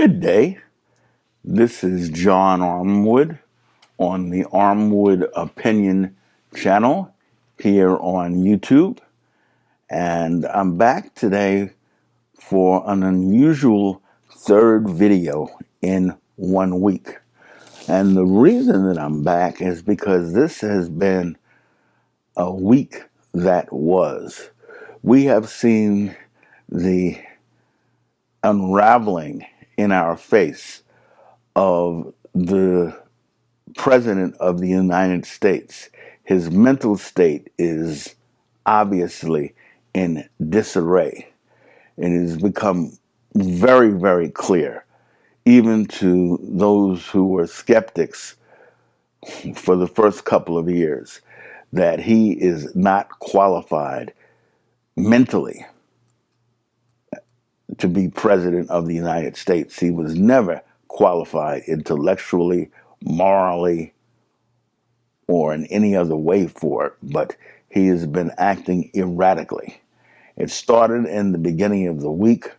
Good day. This is John Armwood on the Armwood Opinion channel here on YouTube. And I'm back today for an unusual third video in 1 week. And the reason that I'm back is because this has been a week that was. We have seen the unraveling in our face of the President of the United States. His mental state is obviously in disarray. It has become very, very clear, even to those who were skeptics for the first couple of years, that he is not qualified mentally to be President of the United States. He was never qualified intellectually, morally, or in any other way for it, but he has been acting erratically. It started in the beginning of the week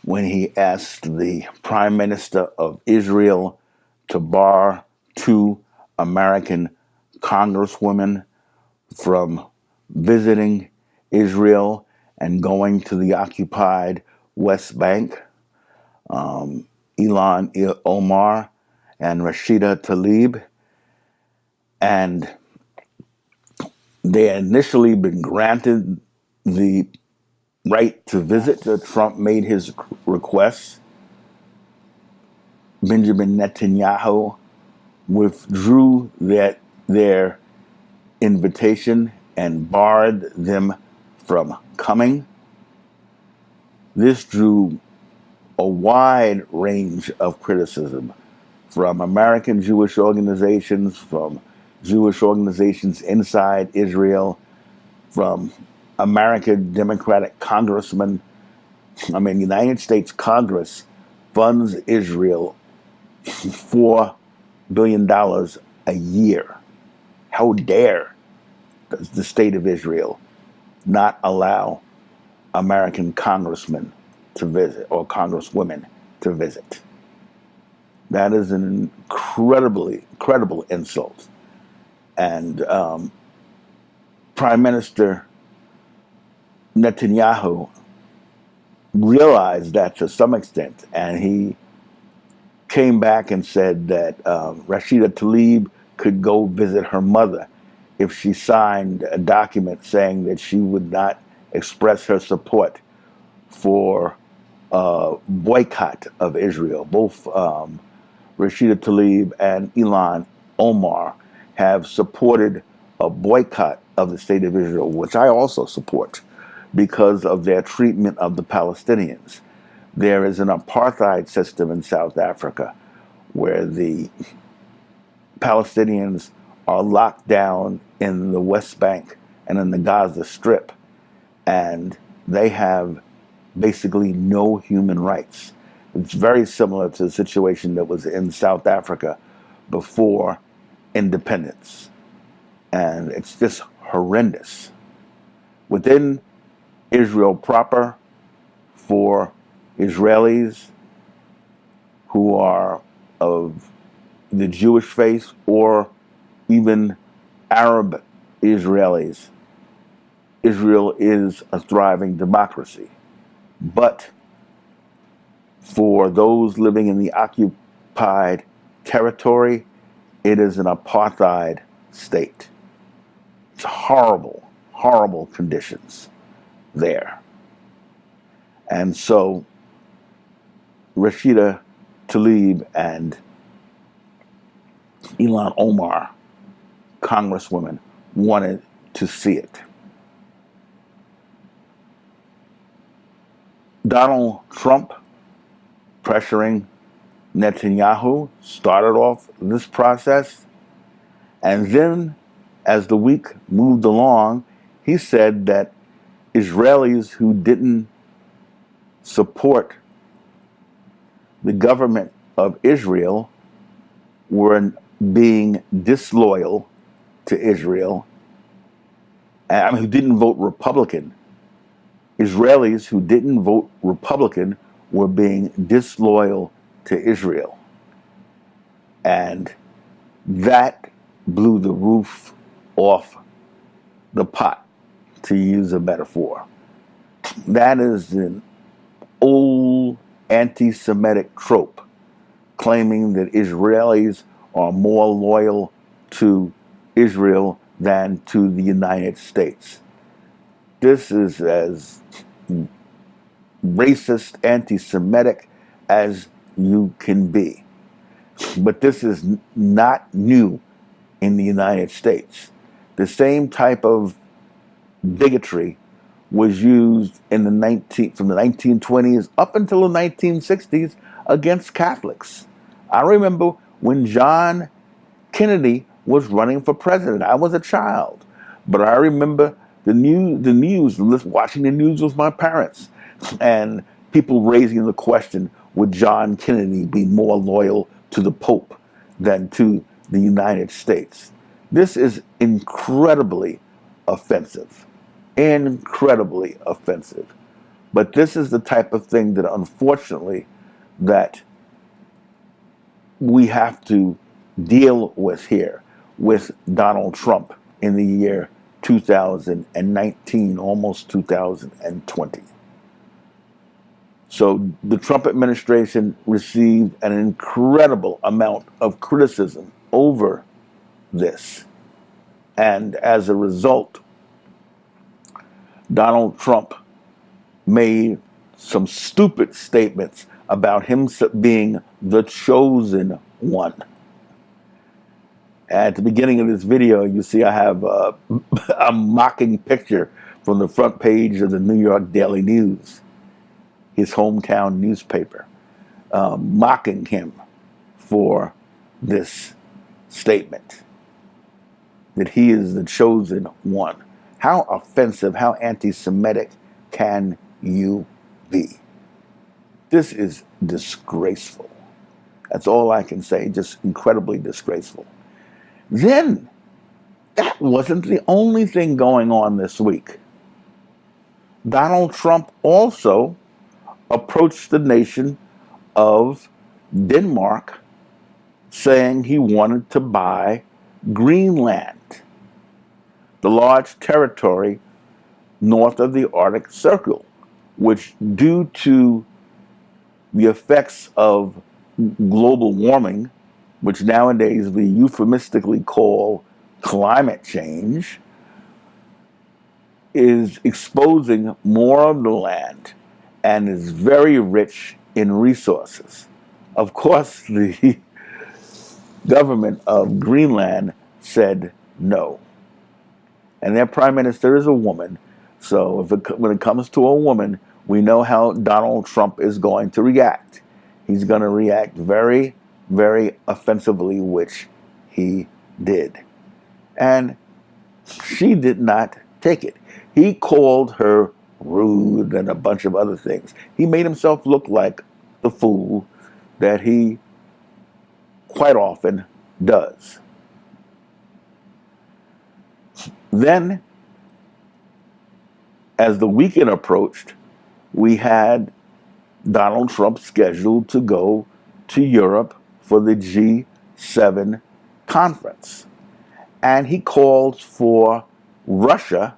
when he asked the Prime Minister of Israel to bar two American congresswomen from visiting Israel and going to the occupied West Bank, Ilhan Omar and Rashida Tlaib. And they had initially been granted the right to visit. Trump made his request. Benjamin Netanyahu withdrew their invitation and barred them from coming. This drew a wide range of criticism from American Jewish organizations, from Jewish organizations inside Israel, from American Democratic congressmen. I mean, the United States Congress funds Israel $4 billion a year. How dare does the state of Israel not allow American congressmen to visit or congresswomen to visit? That is an incredible insult. And Prime Minister Netanyahu realized that to some extent, and he came back and said that Rashida Tlaib could go visit her mother if she signed a document saying that she would not express her support for boycott of Israel. Both Rashida Tlaib and Ilhan Omar have supported a boycott of the state of Israel, which I also support, because of their treatment of the Palestinians. There is an apartheid system in South Africa where the Palestinians are locked down in the West Bank and in the Gaza Strip, and they have basically no human rights. It's very similar to the situation that was in South Africa before independence. And it's just horrendous. Within Israel proper, for Israelis who are of the Jewish faith or even Arab Israelis, Israel is a thriving democracy. But for those living in the occupied territory, it is an apartheid state. It's horrible, horrible conditions there. And so Rashida Tlaib and Ilhan Omar, congresswomen, wanted to see it. Donald Trump pressuring Netanyahu started off this process. And then, as the week moved along, he said that Israelis who didn't support the government of Israel were being disloyal to Israel. I mean, who didn't vote Republican. Israelis who didn't vote Republican were being disloyal to Israel. And that blew the roof off the pot, to use a metaphor. That is an old anti-Semitic trope, claiming that Israelis are more loyal to Israel than to the United States. This is as racist, anti-Semitic as you can be. But this is not new in the United States. The same type of bigotry was used in from the 1920s up until the 1960s against Catholics. I remember when John Kennedy was running for president. I was a child, but I remember the news, watching the news with my parents, and people raising the question: would John Kennedy be more loyal to the Pope than to the United States? This is incredibly offensive. Incredibly offensive. But this is the type of thing that, unfortunately, that we have to deal with here with Donald Trump in the year 2019, almost 2020. So the Trump administration received an incredible amount of criticism over this. And as a result, Donald Trump made some stupid statements about him being the chosen one. At the beginning of this video, you see I have a mocking picture from the front page of the New York Daily News, his hometown newspaper, mocking him for this statement, that he is the chosen one. How offensive, how anti-Semitic can you be? This is disgraceful. That's all I can say, just incredibly disgraceful. Then, that wasn't the only thing going on this week. Donald Trump also approached the nation of Denmark saying he wanted to buy Greenland, the large territory north of the Arctic Circle, which, due to the effects of global warming, which nowadays we euphemistically call climate change, is exposing more of the land and is very rich in resources. Of course, the government of Greenland said no. And their prime minister is a woman, so when it comes to a woman, we know how Donald Trump is going to react. He's going to react very, very offensively, which he did. And she did not take it. He called her rude and a bunch of other things. He made himself look like the fool that he quite often does. Then, as the weekend approached, we had Donald Trump scheduled to go to Europe for the G7 conference. And he called for Russia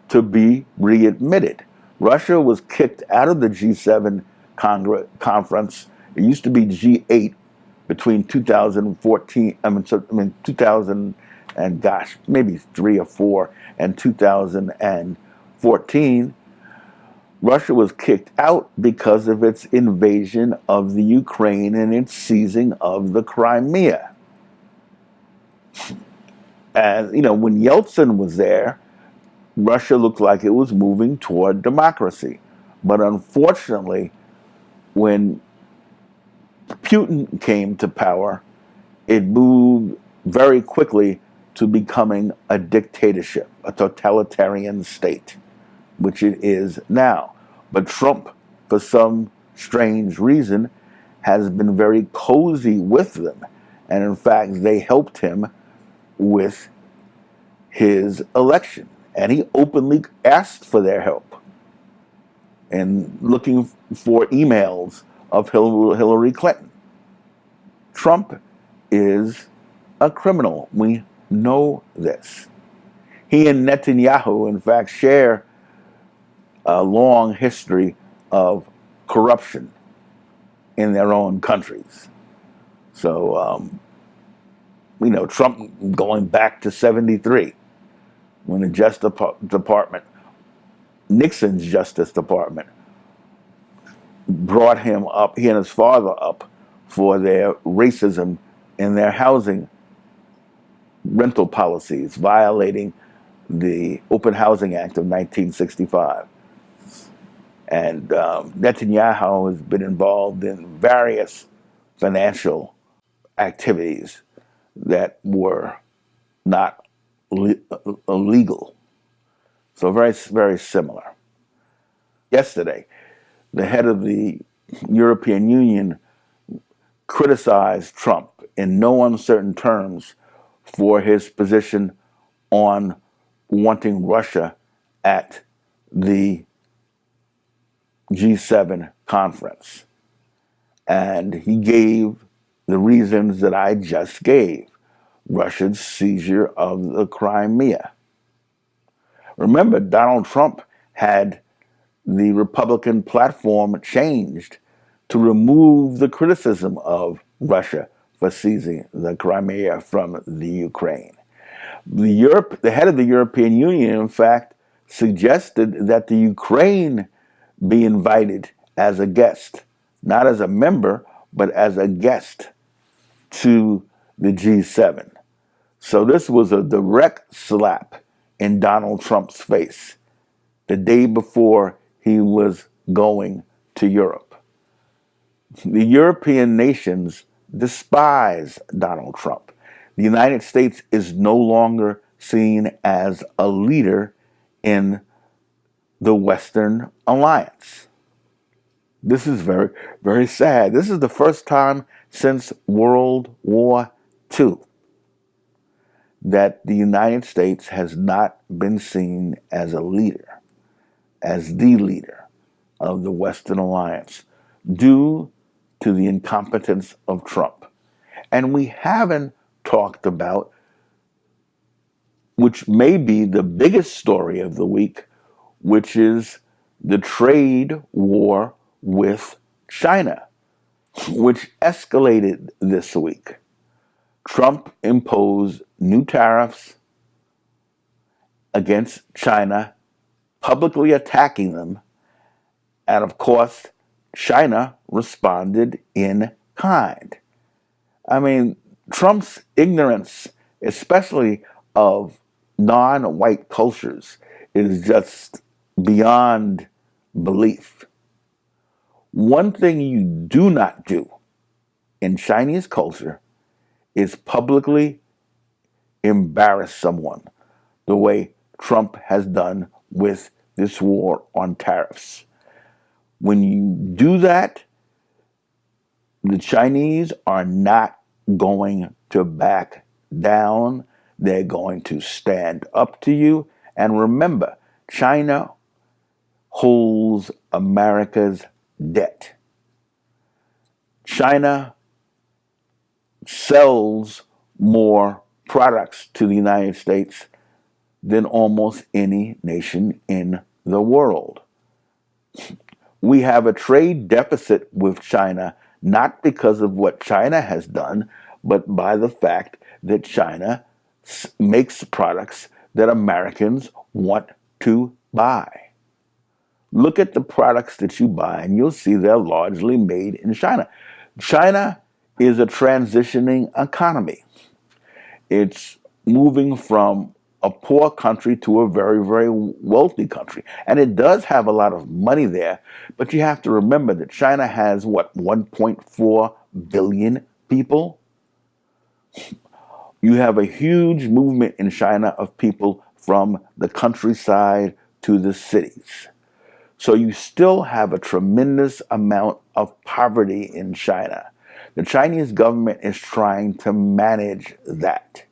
to be readmitted. Russia was kicked out of the G7 conference. It used to be G8 between 2014, 2000 and maybe 3 or 4, and 2014. Russia was kicked out because of its invasion of the Ukraine and its seizing of the Crimea. And, when Yeltsin was there, Russia looked like it was moving toward democracy. But unfortunately, when Putin came to power, it moved very quickly to becoming a dictatorship, a totalitarian state, which it is now. But Trump, for some strange reason, has been very cozy with them. And in fact, they helped him with his election. And he openly asked for their help and looking for emails of Hillary Clinton. Trump is a criminal. We know this. He and Netanyahu, in fact, share a long history of corruption in their own countries. So, Trump going back to 73 when the Justice Department, Nixon's Justice Department, brought him up, he and his father up, for their racism in their housing rental policies, violating the Open Housing Act of 1965. And Netanyahu has been involved in various financial activities that were not illegal. So very, very similar. Yesterday, the head of the European Union criticized Trump in no uncertain terms for his position on wanting Russia at the G7 conference. And he gave the reasons that I just gave. Russia's seizure of the Crimea. Remember, Donald Trump had the Republican platform changed to remove the criticism of Russia for seizing the Crimea from the Ukraine. The head of the European Union, in fact, suggested that the Ukraine be invited as a guest, not as a member, but as a guest to the G7. So this was a direct slap in Donald Trump's face the day before he was going to Europe. The European nations despise Donald Trump. The United States is no longer seen as a leader in the Western alliance. This is very, very sad. This is the first time since World War II that the United States has not been seen as a leader, as the leader of the Western alliance, due to the incompetence of Trump. And we haven't talked about, which may be the biggest story of the week, which is the trade war with China, which escalated this week. Trump imposed new tariffs against China, publicly attacking them, and of course, China responded in kind. I mean, Trump's ignorance, especially of non-white cultures, is just beyond belief. One thing you do not do in Chinese culture is publicly embarrass someone the way Trump has done with this war on tariffs. When you do that, the Chinese are not going to back down. They're going to stand up to you. And remember, China holds America's debt. China sells more products to the United States than almost any nation in the world. We have a trade deficit with China, not because of what China has done, but by the fact that China makes products that Americans want to buy. Look at the products that you buy, and you'll see they're largely made in China. China is a transitioning economy. It's moving from a poor country to a very, very wealthy country. And it does have a lot of money there, but you have to remember that China has, 1.4 billion people? You have a huge movement in China of people from the countryside to the cities. So you still have a tremendous amount of poverty in China. The Chinese government is trying to manage that.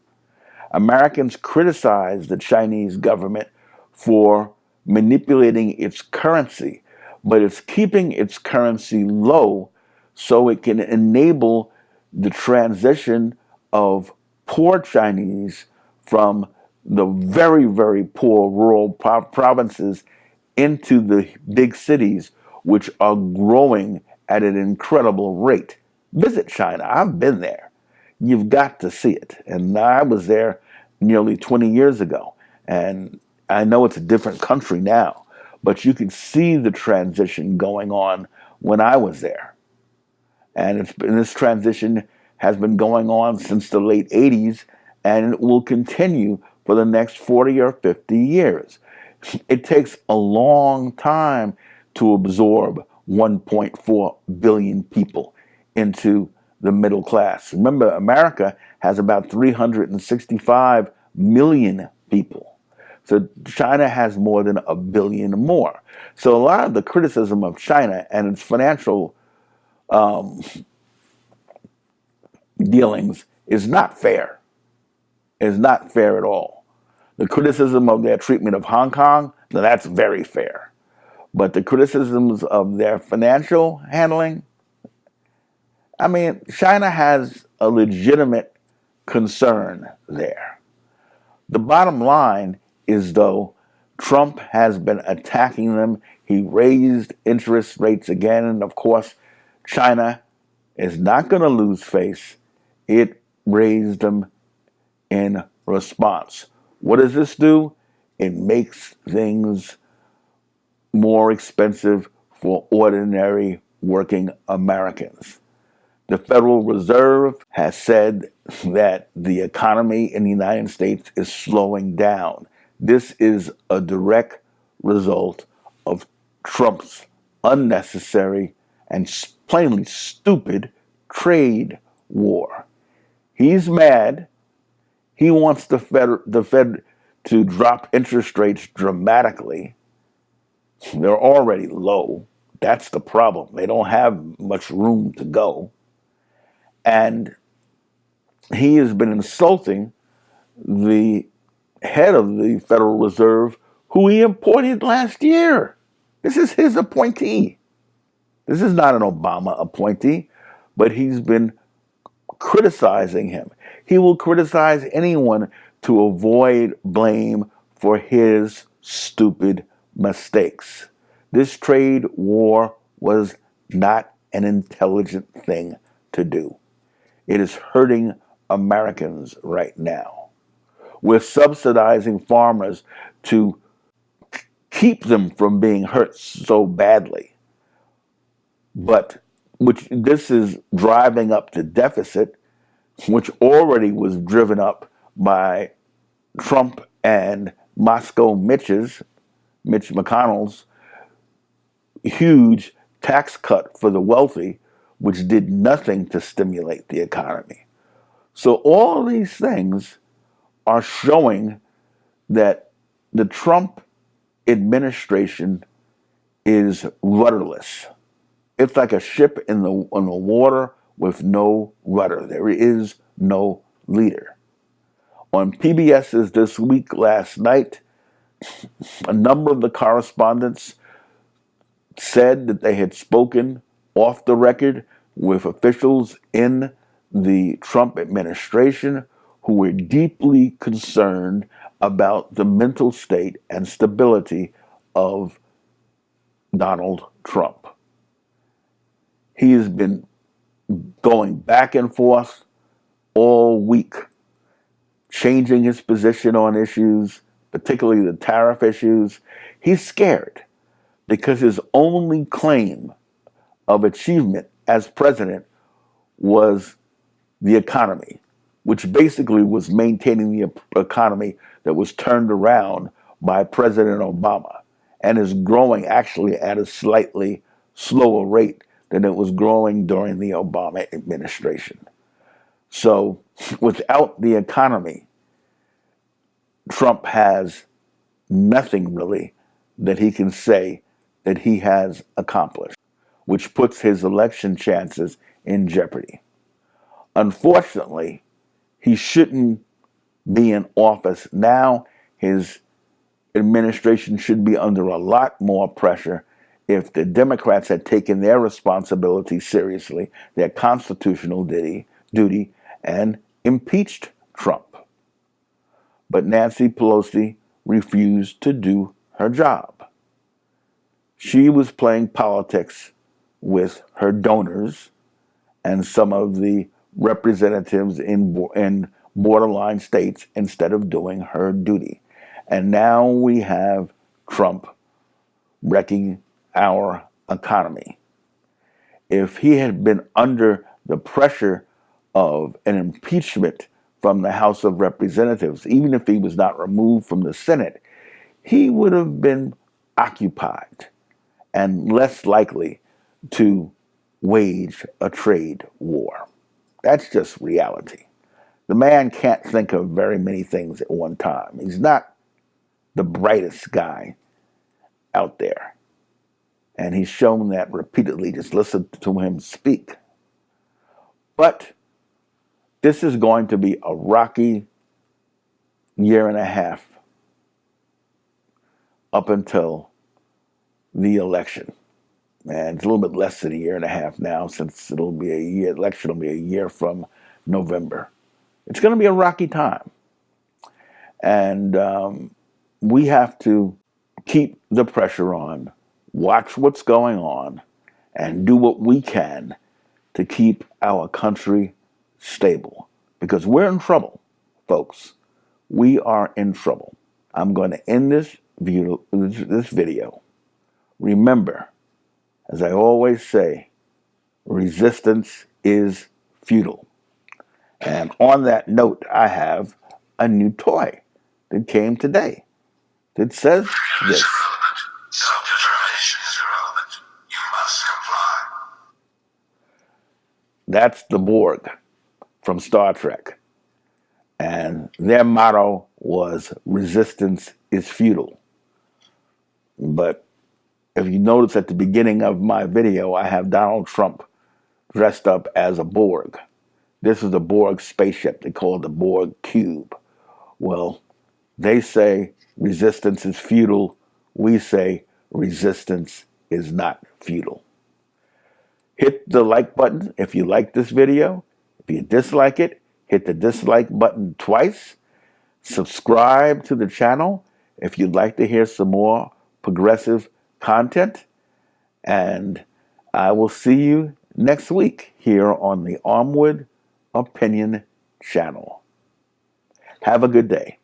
Americans criticize the Chinese government for manipulating its currency, but it's keeping its currency low so it can enable the transition of poor Chinese from the very, very poor rural provinces into the big cities, which are growing at an incredible rate. Visit China. I've been there. You've got to see it. And I was there nearly 20 years ago. And I know it's a different country now, but you can see the transition going on when I was there. And this transition has been going on since the late 80s, and it will continue for the next 40 or 50 years. It takes a long time to absorb 1.4 billion people into the middle class. Remember, America has about 365 million people. So China has more than a billion more. So a lot of the criticism of China and its financial dealings is not fair. Is not fair at all. The criticism of their treatment of Hong Kong, now that's very fair. But the criticisms of their financial handling, I mean, China has a legitimate concern there. The bottom line is, though, Trump has been attacking them. He raised interest rates again, and of course, China is not going to lose face. It raised them in response. What does this do? It makes things more expensive for ordinary working Americans. The Federal Reserve has said that the economy in the United States is slowing down. This is a direct result of Trump's unnecessary and plainly stupid trade war. He's mad. He wants the Fed to drop interest rates dramatically. They're already low. That's the problem. They don't have much room to go. And he has been insulting the head of the Federal Reserve, who he appointed last year. This is his appointee. This is not an Obama appointee, but he's been criticizing him. He will criticize anyone to avoid blame for his stupid mistakes. This trade war was not an intelligent thing to do. It is hurting Americans right now. We're subsidizing farmers to keep them from being hurt so badly. But this is driving up the deficit, which already was driven up by Trump and Moscow Mitch McConnell's huge tax cut for the wealthy, which did nothing to stimulate the economy. So all of these things are showing that the Trump administration is rudderless. It's like a ship in the water with no rudder. There is no leader. On PBS's This Week last night, a number of the correspondents said that they had spoken off the record with officials in the Trump administration who were deeply concerned about the mental state and stability of Donald Trump. He has been going back and forth all week, changing his position on issues, particularly the tariff issues. He's scared because his only claim of achievement as president was the economy, which basically was maintaining the economy that was turned around by President Obama and is growing actually at a slightly slower rate than it was growing during the Obama administration. So without the economy, Trump has nothing really that he can say that he has accomplished, which puts his election chances in jeopardy. Unfortunately, he shouldn't be in office now. His administration should be under a lot more pressure if the Democrats had taken their responsibility seriously, their constitutional duty and impeached Trump. But Nancy Pelosi refused to do her job. She was playing politics with her donors and some of the representatives in borderline states instead of doing her duty. And now we have Trump wrecking our economy. If he had been under the pressure of an impeachment from the House of Representatives, even if he was not removed from the Senate, he would have been occupied and less likely to wage a trade war. That's just reality. The man can't think of very many things at one time. He's not the brightest guy out there. And he's shown that repeatedly. Just listen to him speak. But this is going to be a rocky year and a half up until the election. And it's a little bit less than a year and a half now, since it'll be a year. Election will be a year from November. It's going to be a rocky time. And we have to keep the pressure on, watch what's going on, and do what we can to keep our country stable. Because we're in trouble, folks. We are in trouble. I'm going to end this video. Remember, as I always say, resistance is futile. And on that note, I have a new toy that came today that says this. Self-determination is irrelevant. You must comply. That's the Borg from Star Trek. And their motto was, resistance is futile. But if you notice at the beginning of my video, I have Donald Trump dressed up as a Borg. This is a Borg spaceship. They call it the Borg Cube. Well, they say resistance is futile. We say resistance is not futile. Hit the like button if you like this video. If you dislike it, hit the dislike button twice. Subscribe to the channel if you'd like to hear some more progressive content. And I will see you next week here on the Armwood Opinion channel. Have a good day.